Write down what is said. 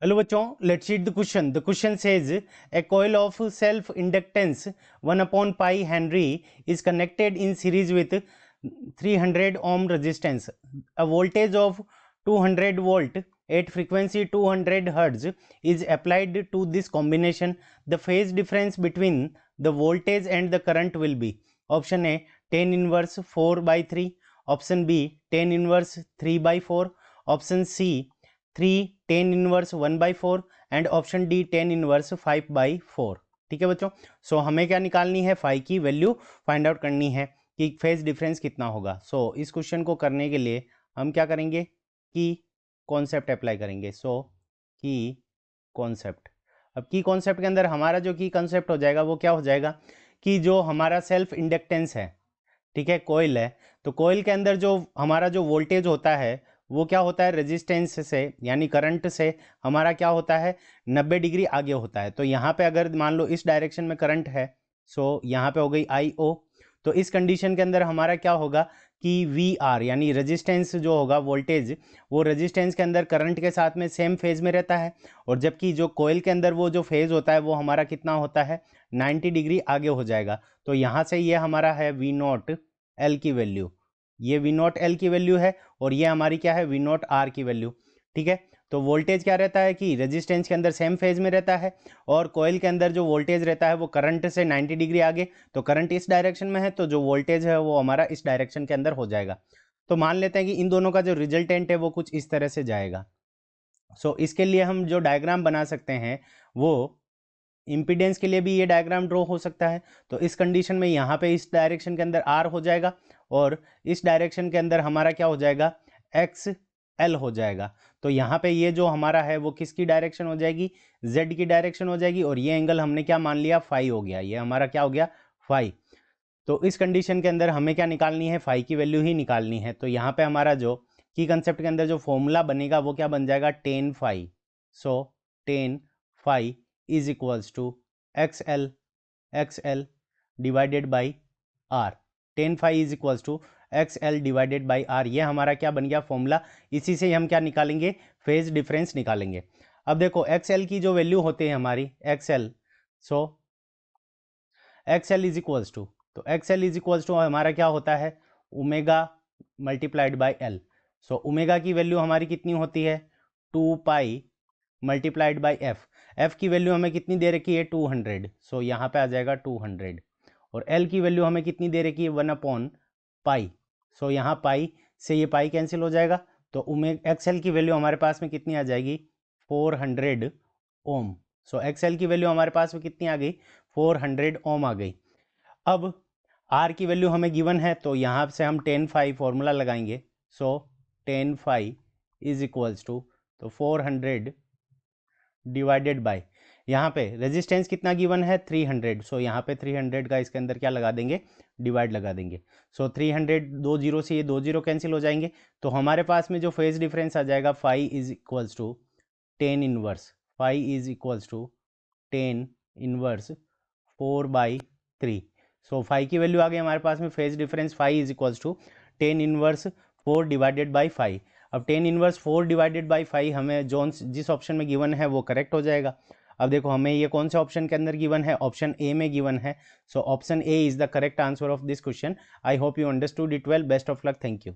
Hello bachon, let's read the question. The question says a coil of self inductance 1 upon pi Henry is connected in series with 300 ohm resistance. A voltage of 200 volt at frequency 200 hertz is applied to this combination. The phase difference between the voltage and the current will be option A 10 inverse 4 by 3, option B 10 inverse 3 by 4, option C 3 10 inverse 1/4 and option D 10 inverse 5/4। ठीक है बच्चों, सो हमें क्या निकालनी है, phi की value find out करनी है कि फेज डिफरेंस कितना होगा। सो इस क्वेश्चन को करने के लिए हम क्या करेंगे, की कॉन्सेप्ट अप्लाई करेंगे। सो की कॉन्सेप्ट, अब की कॉन्सेप्ट के अंदर हमारा जो की कॉन्सेप्ट हो जाएगा वो क्या हो जाएगा कि जो हमारा सेल्फ इंडक्टेंस है, ठीक है, कोयल है, तो कोयल के अंदर जो हमारा जो वोल्टेज होता है वो क्या होता है, रेजिस्टेंस से यानी करंट से हमारा क्या होता है 90 डिग्री आगे होता है। तो यहाँ पे अगर मान लो इस डायरेक्शन में करंट है, सो यहाँ पे हो गई आई ओ, तो इस कंडीशन के अंदर हमारा क्या होगा कि वी आर यानी रेजिस्टेंस जो होगा वोल्टेज, वो रेजिस्टेंस के अंदर करंट के साथ में सेम फेज में रहता है, और जबकि जो कोयल के अंदर वो जो फेज होता है वो हमारा कितना होता है 90 डिग्री आगे हो जाएगा। तो यहाँ से ये हमारा है वी नॉट एल की वैल्यू, ये वी नॉट एल की वैल्यू है, और ये हमारी क्या है वी नॉट आर की वैल्यू। ठीक है, तो वोल्टेज क्या रहता है कि रेजिस्टेंस के अंदर सेम फेज में रहता है, और कोयल के अंदर जो वोल्टेज रहता है वो करंट से 90 डिग्री आगे, तो करंट इस डायरेक्शन में है तो जो वोल्टेज है वो हमारा इस डायरेक्शन के अंदर हो जाएगा। तो मान लेते हैं कि इन दोनों का जो रिजल्टेंट है वो कुछ इस तरह से जाएगा। सो इसके लिए हम जो डायग्राम बना सकते हैं वो इम्पीडेंस के लिए भी ये डायग्राम ड्रॉ हो सकता है। तो इस कंडीशन में यहाँ पे इस डायरेक्शन के अंदर आर हो जाएगा, और इस डायरेक्शन के अंदर हमारा क्या हो जाएगा एक्स एल हो जाएगा। तो यहाँ पे ये जो हमारा है वो किसकी डायरेक्शन हो जाएगी, जेड की डायरेक्शन हो जाएगी, और ये एंगल हमने क्या मान लिया फाई हो गया, ये हमारा क्या हो गया फाई। तो इस कंडीशन के अंदर हमें क्या निकालनी है, फाई की वैल्यू ही निकालनी है। तो यहाँ पे हमारा जो की कंसेप्ट के अंदर जो फॉर्मूला बनेगा वो क्या बन जाएगा tan phi. So tan phi is equals to X L divided by R, tan phi is equals to X L divided by R, ये हमारा क्या बन गया फॉर्मूला। इसी से हम क्या निकालेंगे, फेज डिफरेंस निकालेंगे। अब देखो एक्स एल की जो वैल्यू होती है हमारी X L, so X L is equals to, तो X L is equals to हमारा क्या होता है omega multiplied by L. So omega की वैल्यू हमारी कितनी होती है 2 pi multiplied by F, F की वैल्यू हमें कितनी दे रखी है 200, सो यहाँ पे आ जाएगा 200, और एल की वैल्यू हमें कितनी दे रखी है 1 अपॉन पाई, सो यहाँ पाई से ये पाई कैंसिल हो जाएगा, तो एक्स एल की वैल्यू हमारे पास में कितनी आ जाएगी 400 ओम। सो एक्स एल की वैल्यू हमारे पास में कितनी आ गई 400 ओम आ गई। अब आर की वैल्यू हमें गिवन है, तो यहाँ से हम 10 फाई फॉर्मूला लगाएंगे। सो 10 फाई इज इक्वल्स टू, तो 400 डिवाइडेड बाय, यहाँ पे रेजिस्टेंस कितना गिवन है 300, सो यहाँ पे 300 का इसके अंदर क्या लगा देंगे डिवाइड लगा देंगे। सो 300 दो जीरो से ये दो जीरो कैंसिल हो जाएंगे, तो हमारे पास में जो फेज डिफरेंस आ जाएगा phi is equals to 10 inverse, phi is equals to 10 inverse 4/3। So phi की वैल्यू आ गई हमारे पास में, phase difference phi is equals to 10 inverse 4 divided by 5। अब 10 इनवर्स 4 डिवाइडेड बाई 5 हमें जो जिस ऑप्शन में गिवन है वो करेक्ट हो जाएगा। अब देखो हमें ये कौन से ऑप्शन के अंदर गिवन है, ऑप्शन ए में गिवन है। So option A is the correct answer of this question. I hope you understood it well. Best of luck, thank you.